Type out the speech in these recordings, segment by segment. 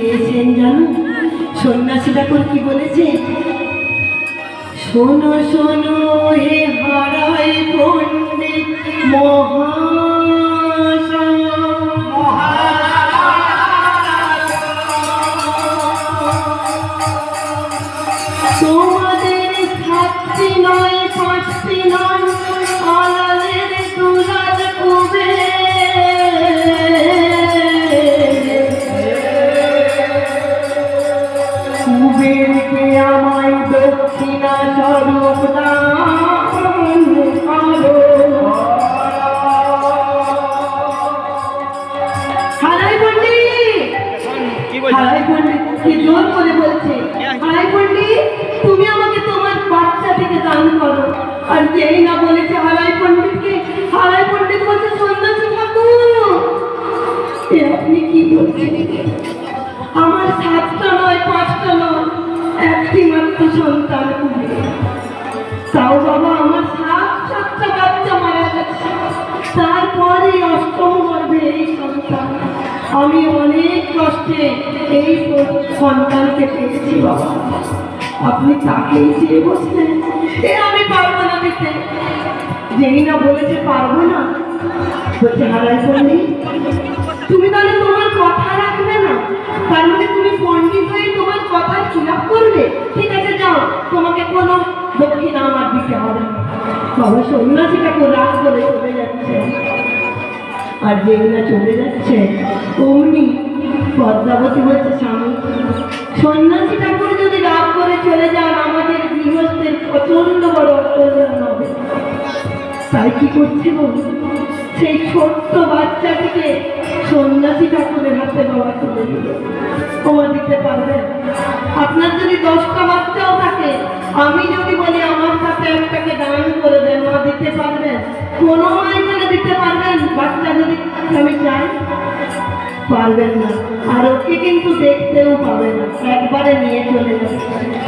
পেয়েছেন জানো? সন্ন্যাসী ঠাকুর কি বলেছে? শোনো শোনো হে হারায় পণ্ডিত তোমাদের সাতটি নয় পাঁচটি নয় আলালের দুলাল কুবেরকে আমায় দক্ষিণা স্বরূপ দান করো। হারাই পণ্ডিত, হারাই পণ্ডিত কি জোর করে বলছে, হারাই পণ্ডিত তুমি আমাকে তোমার বাচ্চা থেকে দান করো। আর যেই না বলেছে হারাই পণ্ডিতকে, হারাই পণ্ডিত বলছে সন্ন্যাসী ঠাকুর আপনি কি বলছেন? আমার সাতটা নয় পাঁচটা নয় একটি মাত্র সন্তান, তাও বাবা আমার সাতটা বাচ্চা মারা গেছে, তারপরে অষ্টম গর্ভে এই সন্তান। আমি অনেক কষ্টে এই সন্তানকে পেয়েছি বাবা, আপনি তাকেই চেয়ে বসলেন। আমি পারবো না দিতে। যেই না বলেছে পারবো না, বলছে হারাই পণ্ডিত তুমি তাহলে তোমার কথা রাখবে না, তার মানে তুমি পণ্ডিত হয়ে তোমার কথা খিলাপ করবে। ঠিক আছে যাও, তোমাকে কোনো দক্ষিণা আমার দিতে হবে না। বাবা সন্ন্যাসী ঠাকুর রাগ করে চলে যাচ্ছে, আর যেই না চলে যাচ্ছে অমনি পদ্মাবতী বলছে স্বামী সন্ন্যাসী ঠাকুর যদি রাগ করে চলে যান আমাদের গৃহস্থের প্রচন্ড বড় অত্যাচার হবে। তাই কি করছে বলুন, সেই ছোট্ট বাচ্চাটিকে সন্ন্যাসী ঠাকুরের হাতে বাবা তুলে দিল। ক্ষমা দিতে পারবেন? আপনার যদি 10টা বাচ্চাও থাকে, আমি যদি বলি আমার সাথে একটাকে দান করে দেন, মা দিতে পারবেন? কোনো মাই করে দিতে পারবেন? বাচ্চা যদি আমি চাই পারবেন না, আর ওকে কিন্তু দেখতেও পাবে না, একবারে নিয়ে চলে যাবে।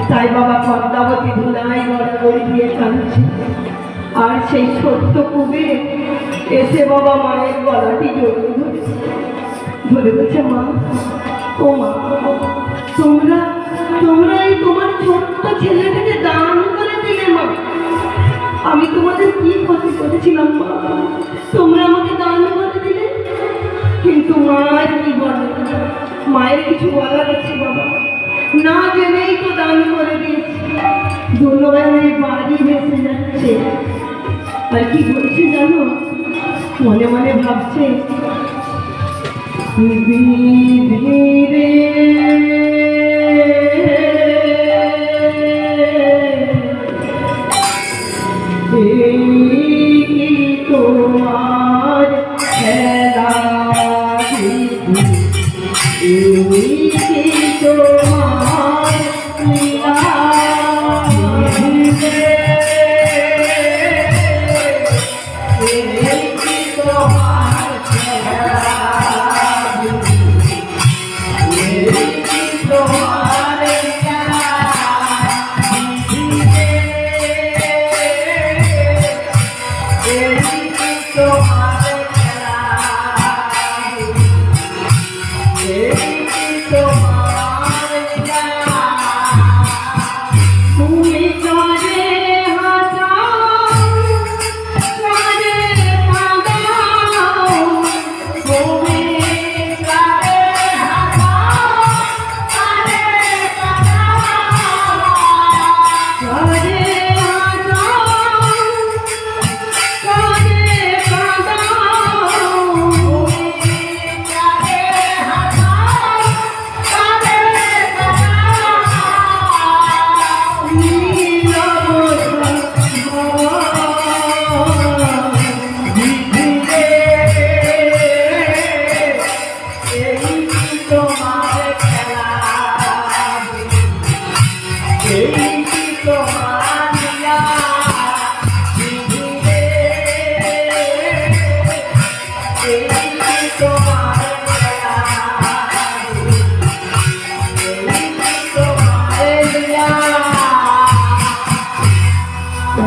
তাই বাবা পদ্মাবতী ধুলাই গড়াগড়ি দিয়ে কাঁদছে। আর সেই ছোট্ট কুবের এসে বাবা মায়ের গলাটি জড়িয়ে ধরে বলছে মা, ও মা তোমরা এই তোমার ছোট্ট ছেলেটাকে দান করে দিলে মা। আমি তোমাদের কি ক্ষতি করেছিলাম মা, তোমরা আমাকে দান করে দিলে? কিন্তু মায়ের কি বলে, মায়ের কিছু বলার আছে বাবা, না জেনেই তো দান করে দিয়েছি। দুর্নয়নের বাড়ি ভেসে যাচ্ছে। আর কি বলছে জানো, মনে মনে ভাবছে ধীরে তোমার খেলা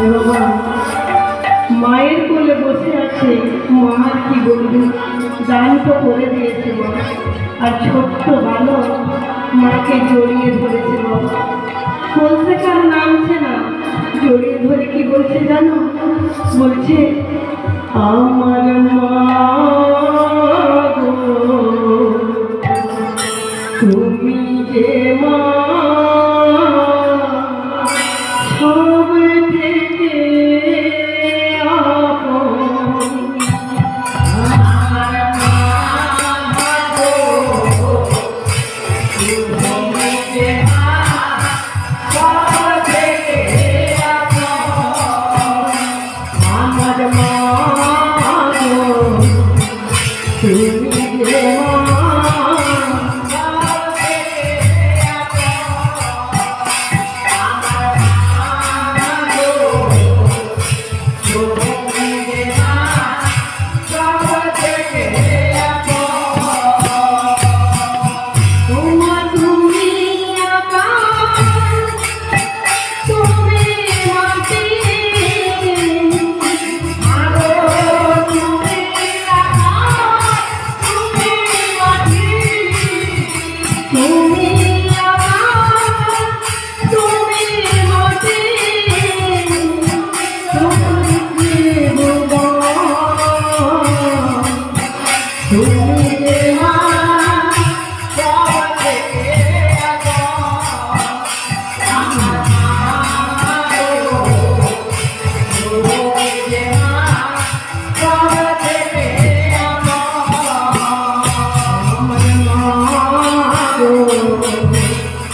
তোমার মায়ের কোলে বসে আছে, মার কি বলবে, দান তো করে দিয়েছে মা। আর ছোট্ট বালক মাকে জড়িয়ে ধরেছে বাবা, কোল থেকে আর নামছে না। জড়িয়ে ধরে কি বলছে জানো? বলছে আমার মা গো, তুমি যে মা সব থেকে আপন। আমার মা গো, তুমি যে মা সব থেকে আপন। আমার মা গো,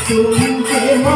তুমি যে মা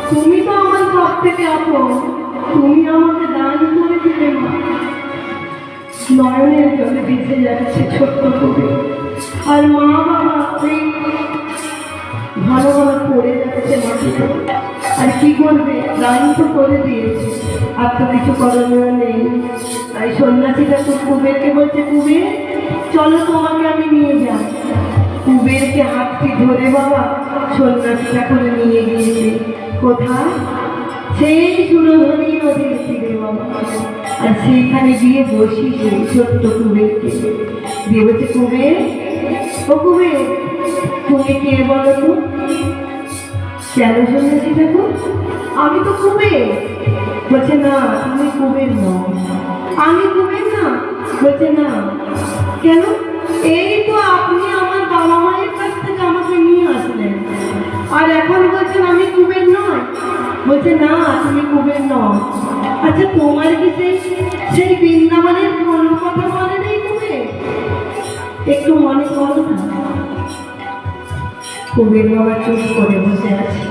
তুমি তো আমার সব থেকে আপন, তুমি আমাকে দান করে দিলে মা। নয়নের জলে ভিজে যাচ্ছে ছোট্ট কবি, আর মা বাবা ওই ভালো ভালো পড়ে যাচ্ছে মাটিতে। আর কি করবে, দান তো করে দিয়েছে, আর তো কিছু করণীয় নেই। তাই সন্ন্যাসীটা তো কুবেরকে বলছে, কুবের চলো তোমাকে আমি নিয়ে যাই। কুবেরকে হাতটি ধরে বাবা সন্ন্যাসীটা করে নিয়ে গিয়েছে কোথায়? সেই সুরধনী নদীর তীরে বাবা। আর সেইখানে গিয়ে বসিয়ে ছোট্ট কুবেরকে দিয়ে বলছে, কুবের ও কুবের তুমি কে বলো তো? কেন সন্ন্যাসী ঠাকুর? আমি তো কুবের। বলছে না তুমি কুবের নও। আমি কুবের না? বলছে না। কেন? এই তো আপনি আমার বাবা মায়ের কাছ থেকে আমাকে নিয়ে আসলেন, আর এখন বলছেন আমি কুবের নয়। বলছে না তুমি কুবের নও। আচ্ছা তোমার কি সেই বৃন্দাবনের কোনো কথা মনে নেই? কুবের একটু মনে করো না। কুবের বাবা চুপ করে বসে আছে,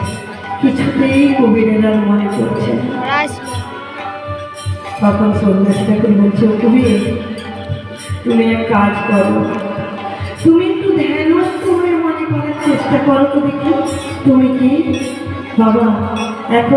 কিছুতেই কুবেরের আর মনে পড়ছে না। তখন সন্ন্যাসীটাকে বলছে, কুবের তুমি এক কাজ করো, তুমি একটু ধ্যানস্থ হয়ে মনে করার চেষ্টা করো তো দেখি তুমি কি। বাবা এখন